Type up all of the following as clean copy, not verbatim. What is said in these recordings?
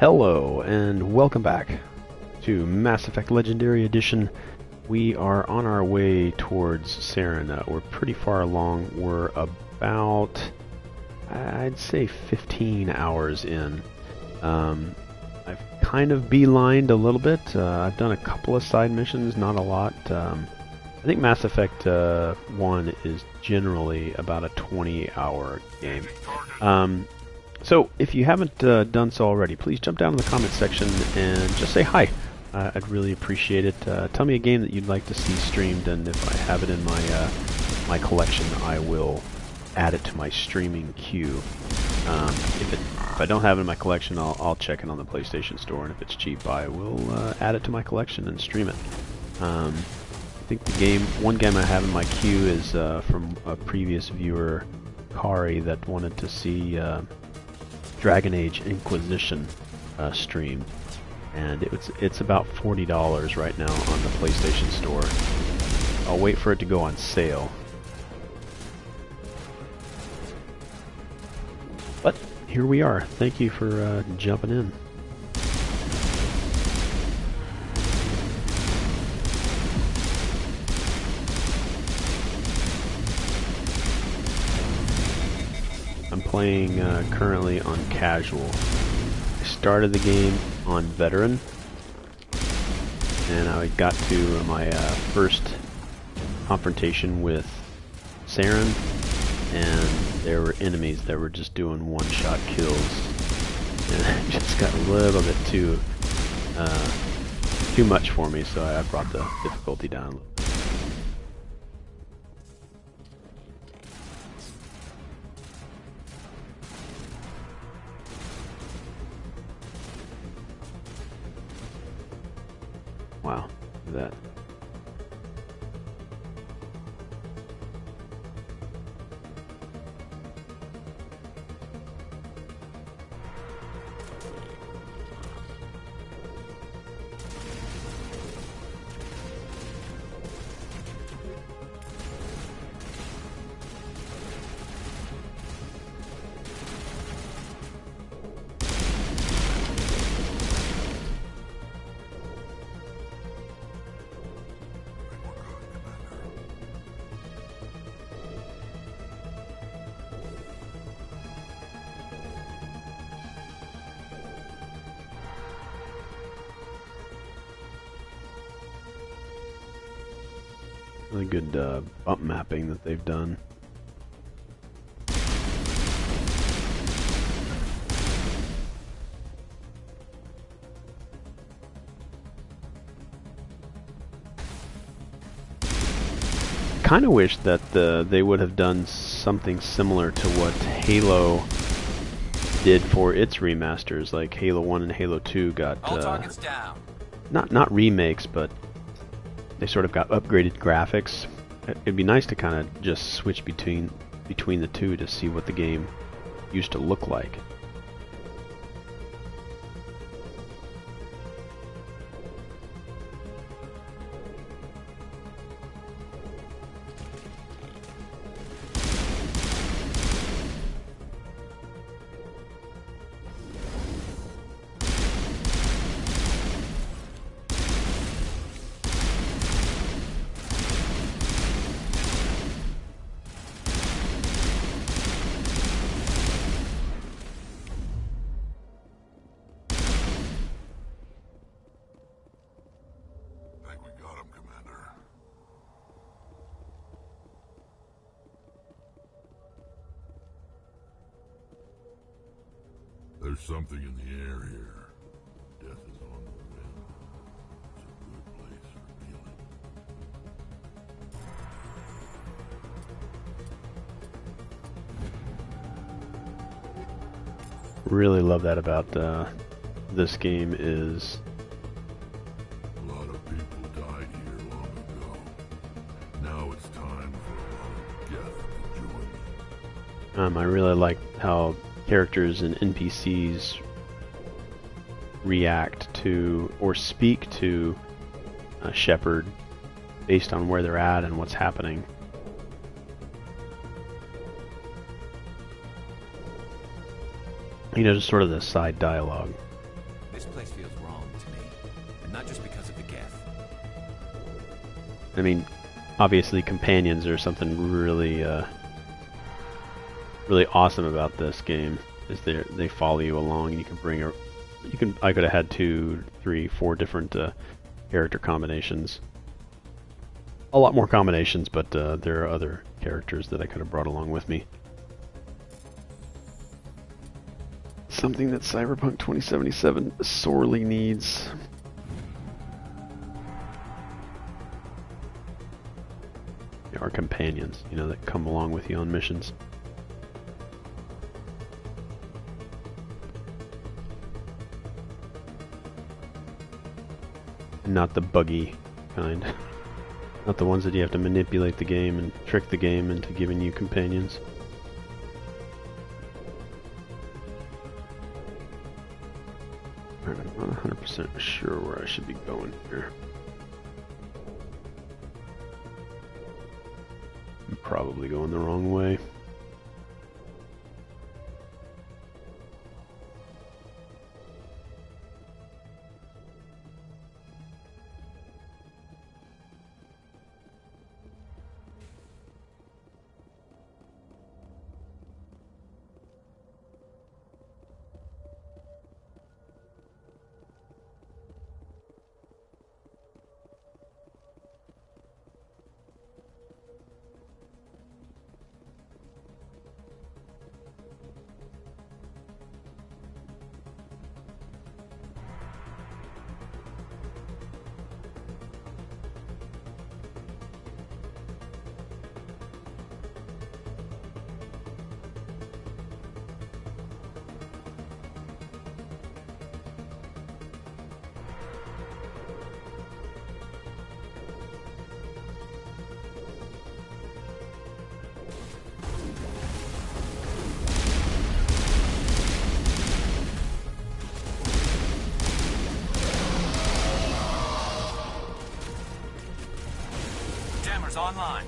Hello, and welcome back to Mass Effect Legendary Edition. We are on our way towards Saren. We're pretty far along. We're about, I'd say, 15 hours in. I've kind of beelined a little bit. I've done a couple of side missions, not a lot. I think Mass Effect 1 is generally about a 20-hour game. So, if you haven't done so already, please jump down in the comment section and just say hi. I'd really appreciate it. Tell me a game that you'd like to see streamed, and if I have it in my collection, I will add it to my streaming queue. If I don't have it in my collection, I'll check it on the PlayStation Store, and if it's cheap, I will add it to my collection and stream it. I think one game I have in my queue is from a previous viewer, Kari, that wanted to see Dragon Age Inquisition streamed, and it's about $40 right now on the PlayStation Store. I'll wait for it to go on sale. But here we are. Thank you for jumping in. I'm playing currently on casual. I started the game on veteran, and I got to my first confrontation with Saren, and there were enemies that were just doing one-shot kills, and it just got a little bit too much for me, so I brought the difficulty down a little. Wow, look at that. Really good bump mapping that they've done. Kind of wish that they would have done something similar to what Halo did for its remasters, like Halo 1 and Halo 2 got not remakes, but they sort of got upgraded graphics. It'd be nice to kind of just switch between the two to see what the game used to look like. There's something in the air here. Death is on the wind. It's a good place for healing. Really love that about this game is A lot of people died here long ago. Now it's time for a lot of death to join them. I really like how characters and NPCs react to or speak to Shepard based on where they're at and what's happening. You know, just sort of the side dialogue. place feels wrong to me. And not just because of the Geth. I mean, obviously companions are something really, really awesome about this game. Is they follow you along, and you can bring I could have had 2, 3, 4 different character combinations. A lot more combinations, but there are other characters that I could have brought along with me. Something that Cyberpunk 2077 sorely needs. Are companions, you know, that come along with you on missions. Not the buggy kind. Not the ones that you have to manipulate the game and trick the game into giving you companions. Alright, I'm not 100% sure where I should be going here. I'm probably going the wrong way. Online.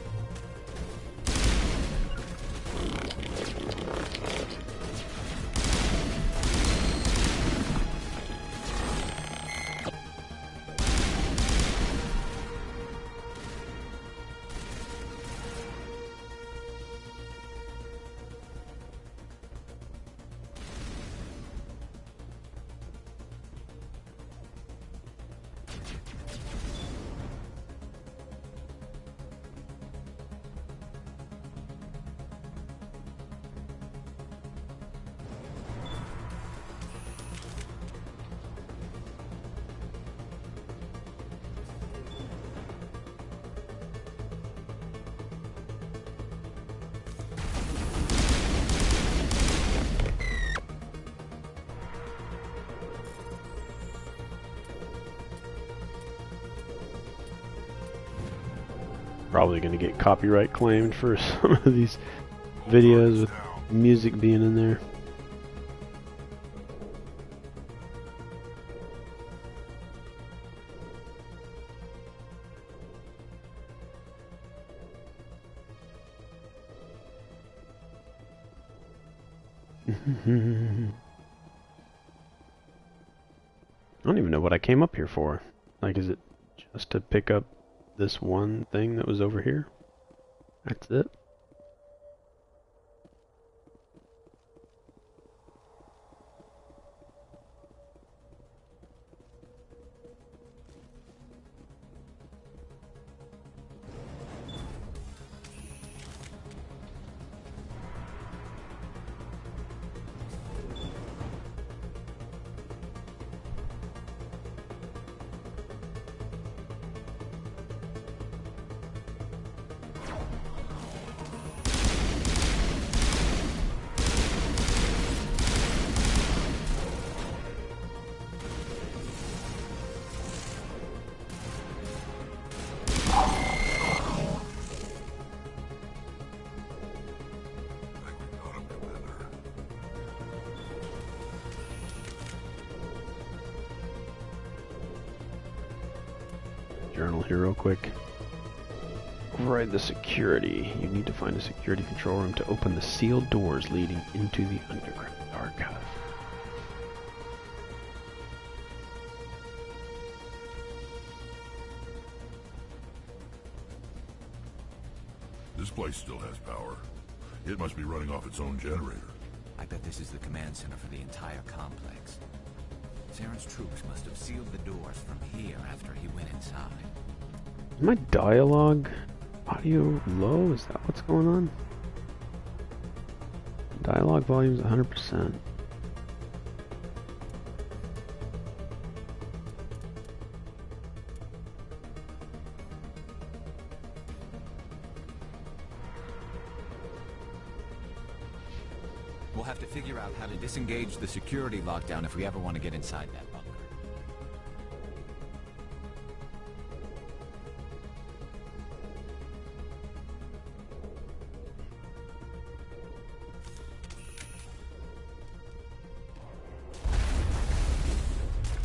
Probably going to get copyright claimed for some of these videos with music being in there. I don't even know what I came up here for. Like, is it just to pick up this one thing that was over here? That's it? Journal here real quick. Override the security. You need to find a security control room to open the sealed doors leading into the underground archive. This place still has power. It must be running off its own generator. I bet this is the command center for the entire complex. Saren's troops must have sealed the doors from here after he went inside. Is my dialogue audio low? Is that what's going on? Dialogue volume's 100%. We'll have to figure out how to disengage the security lockdown if we ever want to get inside that bunker.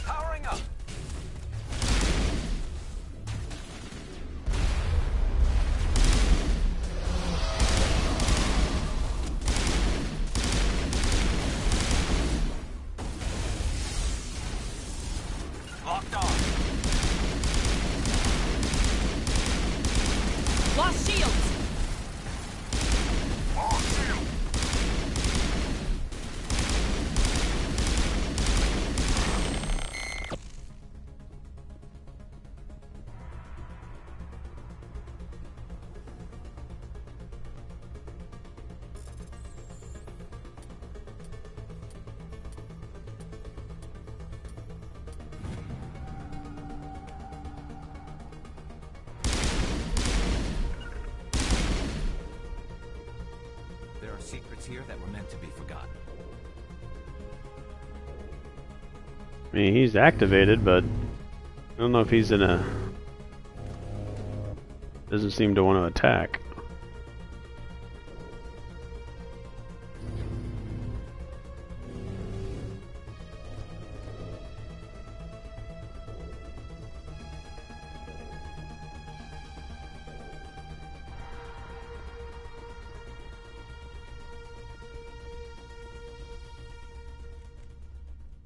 Powering up! Locked on. Lost shields! There are secrets here that were meant to be forgotten. I mean, he's activated, but I don't know if he's in a... Doesn't seem to want to attack.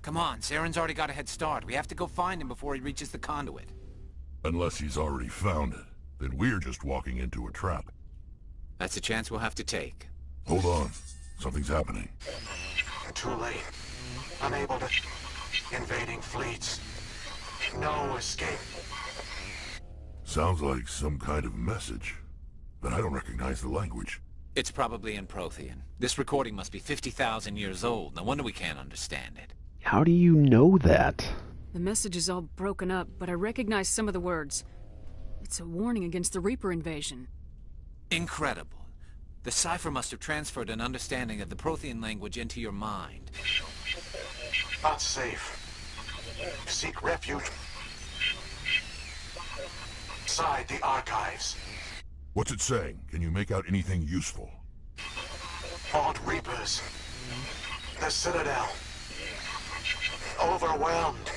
Come on, Saren's already got a head start. We have to go find him before he reaches the conduit. Unless he's already found it, then we're just walking into a trap. That's a chance we'll have to take. Hold on. Something's happening. Too late. Unable to... Invading fleets. No escape. Sounds like some kind of message. But I don't recognize the language. It's probably in Prothean. This recording must be 50,000 years old. No wonder we can't understand it. How do you know that? The message is all broken up, but I recognize some of the words. It's a warning against the Reaper invasion. Incredible. The cipher must have transferred an understanding of the Prothean language into your mind. Not safe. Seek refuge. Inside the archives. What's it saying? Can you make out anything useful? Fought Reapers. The Citadel. Overwhelmed.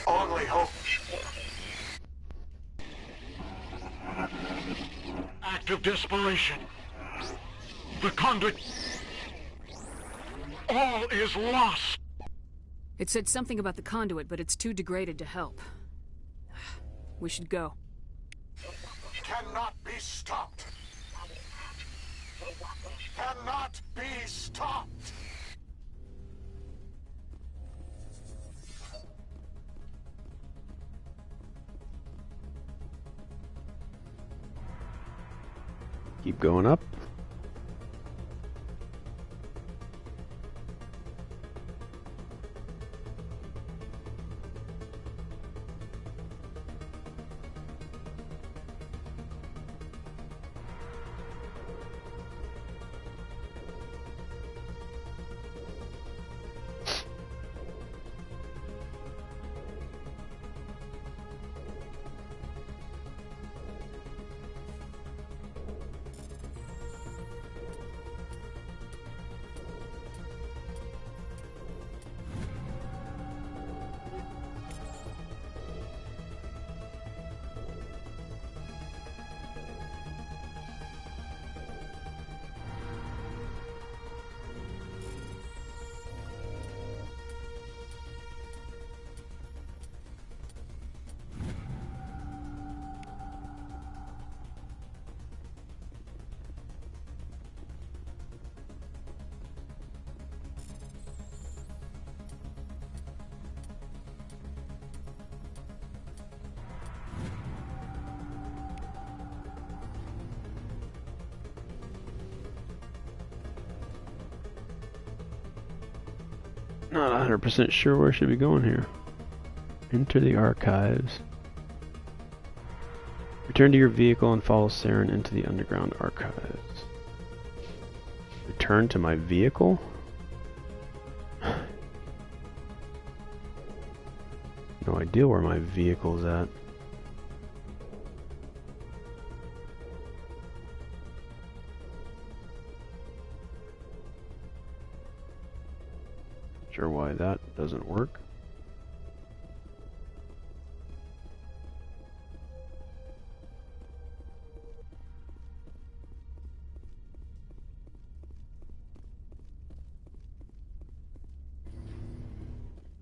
Only hope. Act of desperation. The conduit. All is lost. It said something about the conduit, but it's too degraded to help. We should go. Cannot be stopped. Cannot be stopped. Keep going up. Not 100% sure where I should be going here. Enter the archives. Return to your vehicle and follow Saren into the underground archives. Return to my vehicle? No idea where my vehicle's at. Sure why that doesn't work.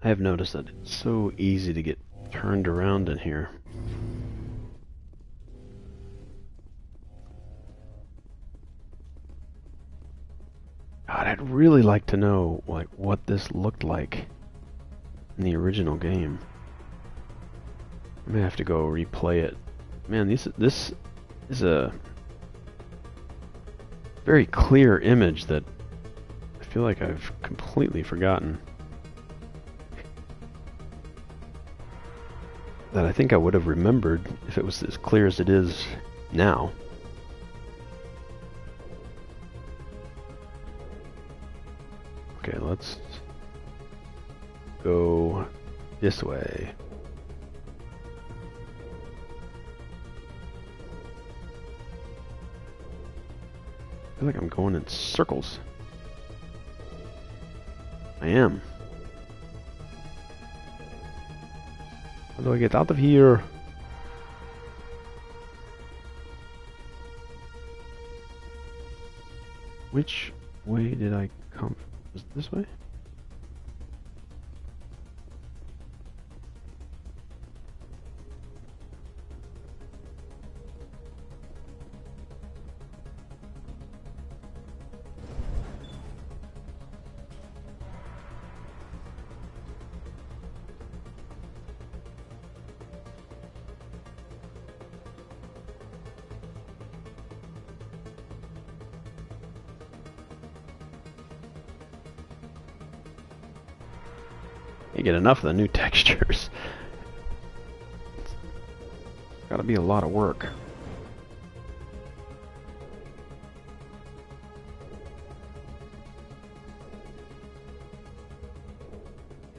I have noticed that it's so easy to get turned around in here. God, I'd really like to know like what this looked like in the original game. I may have to go replay it. Man, this is a very clear image that I feel like I've completely forgotten. That I think I would have remembered if it was as clear as it is now. Okay, let's go this way. I feel like I'm going in circles. I am. How do I get out of here? Which way did I come? Was it this way? You get enough of the new textures. It's gotta be a lot of work.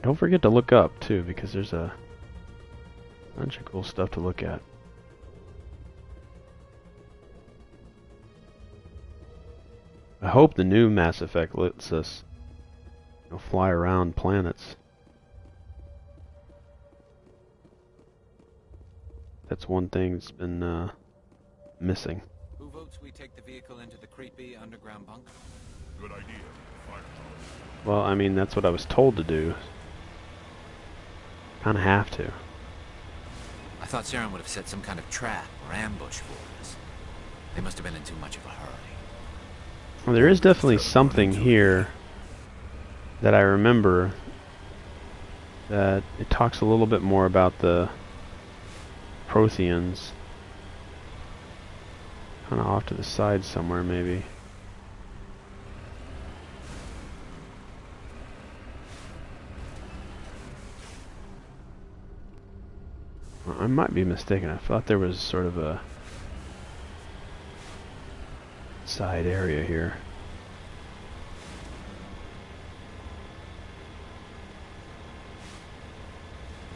Don't forget to look up too, because there's a bunch of cool stuff to look at. I hope the new Mass Effect lets us, you know, fly around planets. That's one thing that's been missing. Who votes we take the vehicle into the creepy underground bunker? Good idea. Firepower. Well, I mean, that's what I was told to do. Kinda have to. I thought Saren would have set some kind of trap or ambush for us. They must have been in too much of a hurry. Well, there is definitely something here that I remember that it talks a little bit more about the Protheans. Kinda off to the side somewhere, maybe. I might be mistaken. I thought there was sort of a side area here.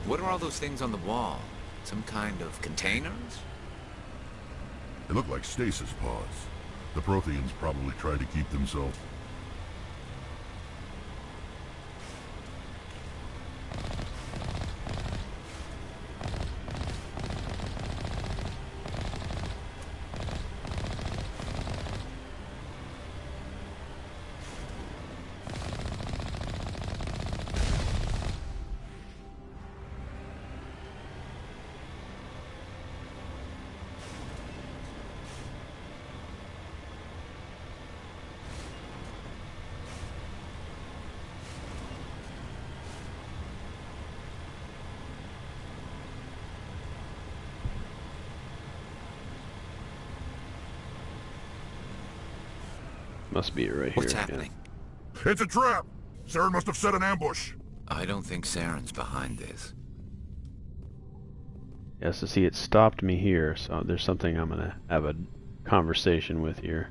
What are all those things on the wall? Some kind of containers? They look like stasis pods. The Protheans probably tried to keep themselves. Must be it right here. What's yeah. happening? It's a trap! Saren must have set an ambush. I don't think Saren's behind this. Yeah, so see, it stopped me here, so there's something I'm gonna have a conversation with here.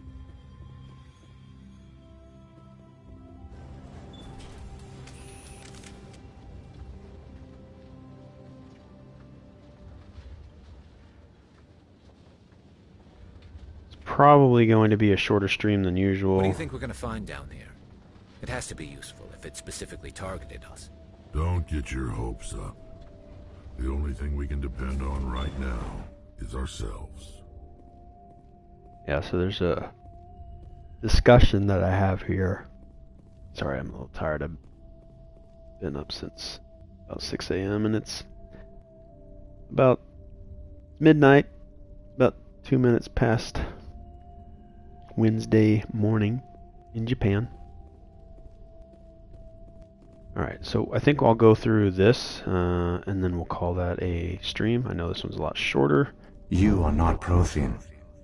It's probably going to be a shorter stream than usual. What do you think we're gonna find down there? It has to be useful if it specifically targeted us. Don't get your hopes up. The only thing we can depend on right now is ourselves. Yeah, so there's a discussion that I have here. Sorry, I'm a little tired. I've been up since about 6 a.m. and it's about midnight, about 2 minutes past Wednesday morning in Japan. Alright, so I think I'll go through this, and then we'll call that a stream. I know this one's a lot shorter. You are not Prothean,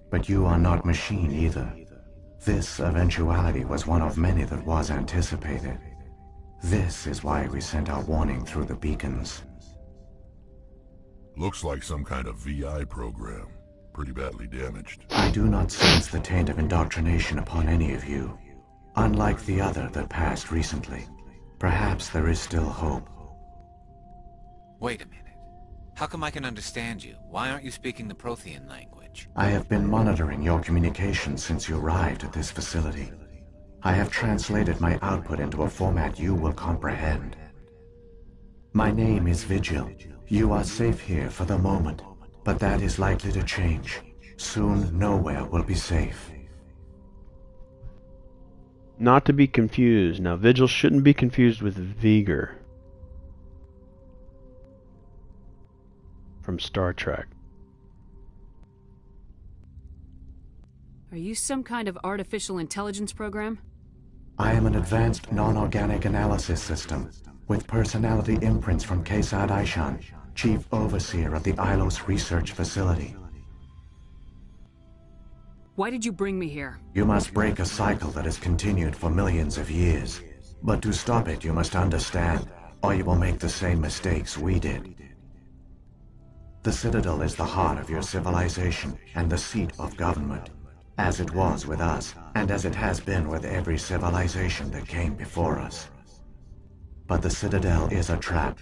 but you are not machine either. This eventuality was one of many that was anticipated. This is why we sent our warning through the beacons. Looks like some kind of VI program. Pretty badly damaged. I do not sense the taint of indoctrination upon any of you. Unlike the other that passed recently. Perhaps there is still hope. Wait a minute. How come I can understand you? Why aren't you speaking the Prothean language? I have been monitoring your communications since you arrived at this facility. I have translated my output into a format you will comprehend. My name is Vigil. You are safe here for the moment, but that is likely to change. Soon, nowhere will be safe. Not to be confused. Now, Vigil shouldn't be confused with Vigor from Star Trek. Are you some kind of artificial intelligence program? I am an advanced non-organic analysis system with personality imprints from Kesad Aishan, Chief Overseer of the Ilos Research Facility. Why did you bring me here? You must break a cycle that has continued for millions of years. But to stop it, you must understand, or you will make the same mistakes we did. The Citadel is the heart of your civilization and the seat of government, as it was with us, and as it has been with every civilization that came before us. But the Citadel is a trap.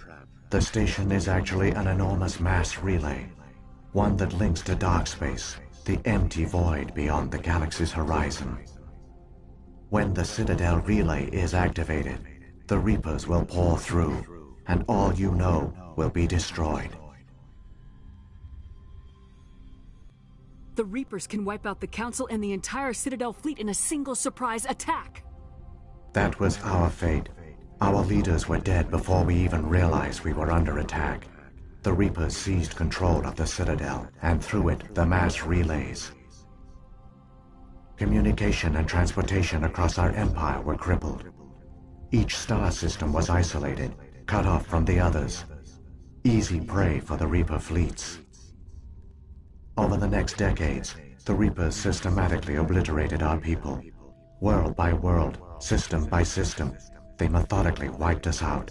The station is actually an enormous mass relay, one that links to dark space, the empty void beyond the galaxy's horizon. When the Citadel relay is activated, the Reapers will pour through, and all you know will be destroyed. The Reapers can wipe out the Council and the entire Citadel fleet in a single surprise attack. That was our fate. Our leaders were dead before we even realized we were under attack. The Reapers seized control of the Citadel, and through it, the mass relays. Communication and transportation across our empire were crippled. Each star system was isolated, cut off from the others. Easy prey for the Reaper fleets. Over the next decades, the Reapers systematically obliterated our people. World by world, system by system, they methodically wiped us out.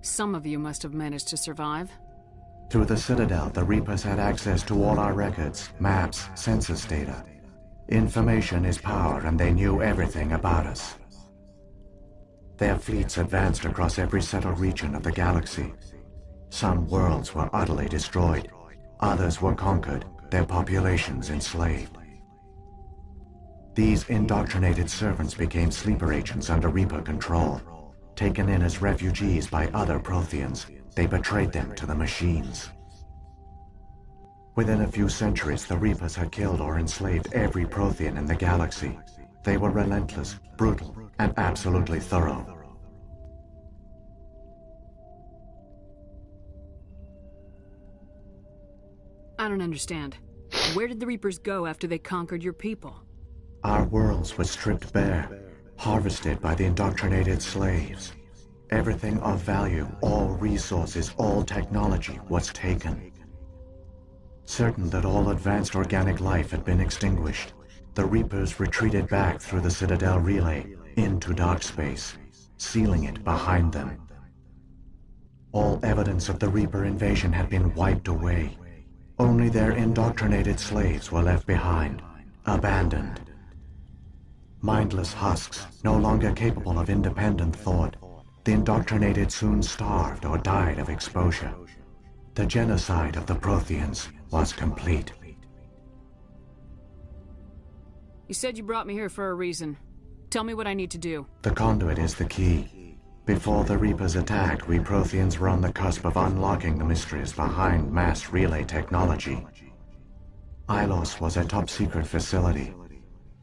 Some of you must have managed to survive. Through the Citadel, the Reapers had access to all our records, maps, census data. Information is power, and they knew everything about us. Their fleets advanced across every settled region of the galaxy. Some worlds were utterly destroyed. Others were conquered, their populations enslaved. These indoctrinated servants became sleeper agents under Reaper control. Taken in as refugees by other Protheans, they betrayed them to the machines. Within a few centuries, the Reapers had killed or enslaved every Prothean in the galaxy. They were relentless, brutal, and absolutely thorough. I don't understand. Where did the Reapers go after they conquered your people? Our worlds were stripped bare, harvested by the indoctrinated slaves. Everything of value, all resources, all technology was taken. Certain that all advanced organic life had been extinguished, the Reapers retreated back through the Citadel relay into dark space, sealing it behind them. All evidence of the Reaper invasion had been wiped away. Only their indoctrinated slaves were left behind, abandoned. Mindless husks, no longer capable of independent thought, the indoctrinated soon starved or died of exposure. The genocide of the Protheans was complete. You said you brought me here for a reason. Tell me what I need to do. The conduit is the key. Before the Reapers attacked, we Protheans were on the cusp of unlocking the mysteries behind mass relay technology. Ilos was a top-secret facility.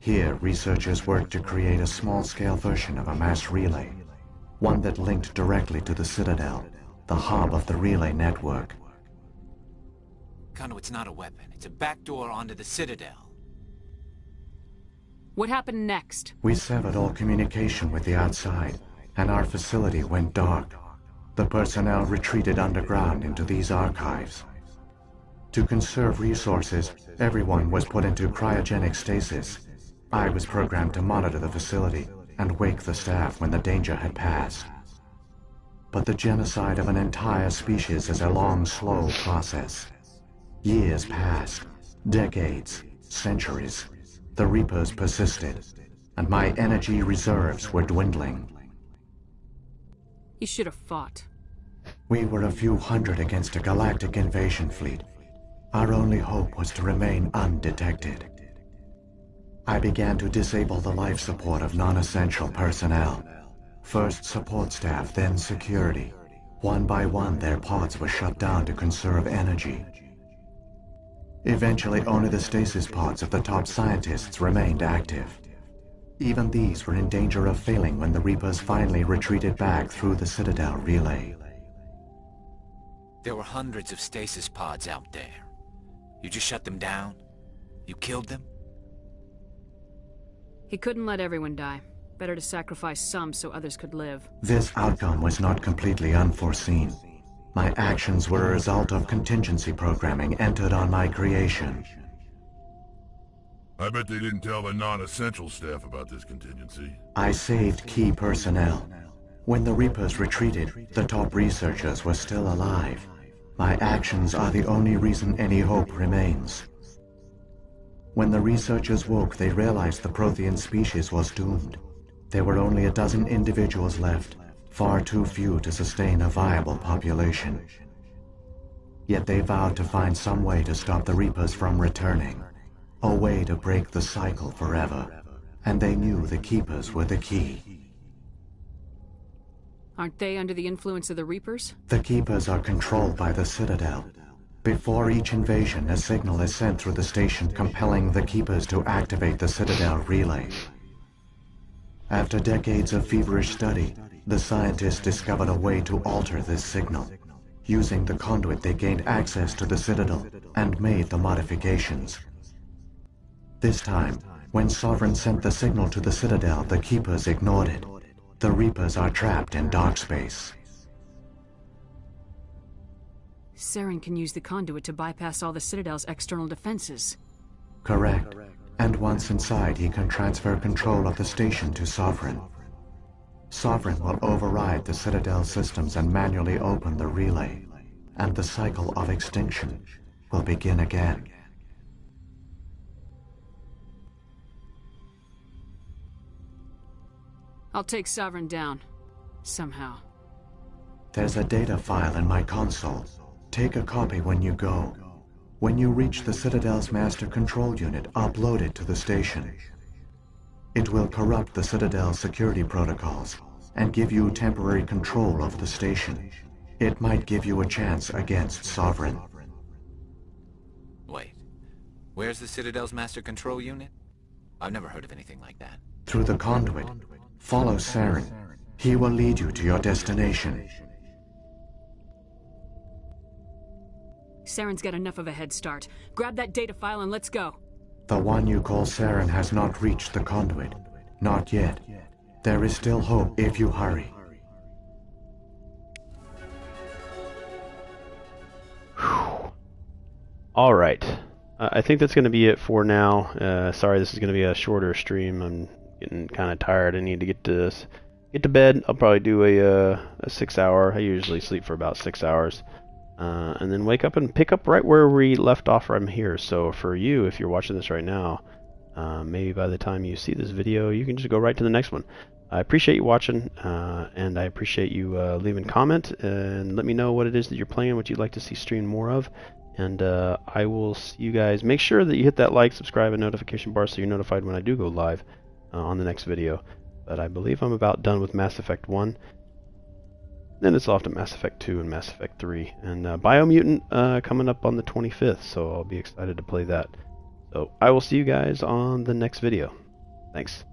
Here, researchers worked to create a small-scale version of a mass relay, one that linked directly to the Citadel, the hub of the relay network. Conduit's not a weapon. It's a backdoor onto the Citadel. What happened next? We severed all communication with the outside, and our facility went dark. The personnel retreated underground into these archives. To conserve resources, everyone was put into cryogenic stasis. I was programmed to monitor the facility and wake the staff when the danger had passed. But the genocide of an entire species is a long, slow process. Years passed, decades, centuries. The Reapers persisted, and my energy reserves were dwindling. You should have fought. We were a few hundred against a galactic invasion fleet. Our only hope was to remain undetected. I began to disable the life support of non-essential personnel. First support staff, then security. One by one, their pods were shut down to conserve energy. Eventually, only the stasis pods of the top scientists remained active. Even these were in danger of failing when the Reapers finally retreated back through the Citadel relay. There were hundreds of stasis pods out there. You just shut them down? You killed them? He couldn't let everyone die. Better to sacrifice some so others could live. This outcome was not completely unforeseen. My actions were a result of contingency programming entered on my creation. I bet they didn't tell the non-essential staff about this contingency. I saved key personnel. When the Reapers retreated, the top researchers were still alive. My actions are the only reason any hope remains. When the researchers woke, they realized the Prothean species was doomed. There were only a dozen individuals left, far too few to sustain a viable population. Yet they vowed to find some way to stop the Reapers from returning, a way to break the cycle forever, and they knew the Keepers were the key. Aren't they under the influence of the Reapers? The Keepers are controlled by the Citadel. Before each invasion, a signal is sent through the station compelling the Keepers to activate the Citadel relay. After decades of feverish study, the scientists discovered a way to alter this signal. Using the conduit, they gained access to the Citadel and made the modifications. This time, when Sovereign sent the signal to the Citadel, the Keepers ignored it. The Reapers are trapped in dark space. Saren can use the conduit to bypass all the Citadel's external defenses. Correct. And once inside, he can transfer control of the station to Sovereign. Sovereign will override the Citadel systems and manually open the relay, and the cycle of extinction will begin again. I'll take Sovereign down. Somehow. There's a data file in my console. Take a copy when you go. When you reach the Citadel's master control unit, upload it to the station. It will corrupt the Citadel's security protocols and give you temporary control over the station. It might give you a chance against Sovereign. Wait. Where's the Citadel's master control unit? I've never heard of anything like that. Through the conduit, follow Saren. He will lead you to your destination. Saren's got enough of a head start. Grab that data file and let's go. The one you call Saren has not reached the conduit. Not yet. There is still hope if you hurry. All right. I think that's going to be it for now. Sorry, this is going to be a shorter stream. I'm getting kind of tired. I need to get to bed. I'll probably do a 6 hour. I usually sleep for about 6 hours. And then wake up and pick up right where we left off from here. So for you, if you're watching this right now, maybe by the time you see this video, you can just go right to the next one. I appreciate you watching, and I appreciate you leaving a comment and let me know what it is that you're playing, what you'd like to see streamed more of. And I will see you guys. Make sure that you hit that like, subscribe, and notification bar so you're notified when I do go live on the next video. But I believe I'm about done with Mass Effect 1. Then it's off to Mass Effect 2 and Mass Effect 3. And Biomutant coming up on the 25th, so I'll be excited to play that. So I will see you guys on the next video. Thanks.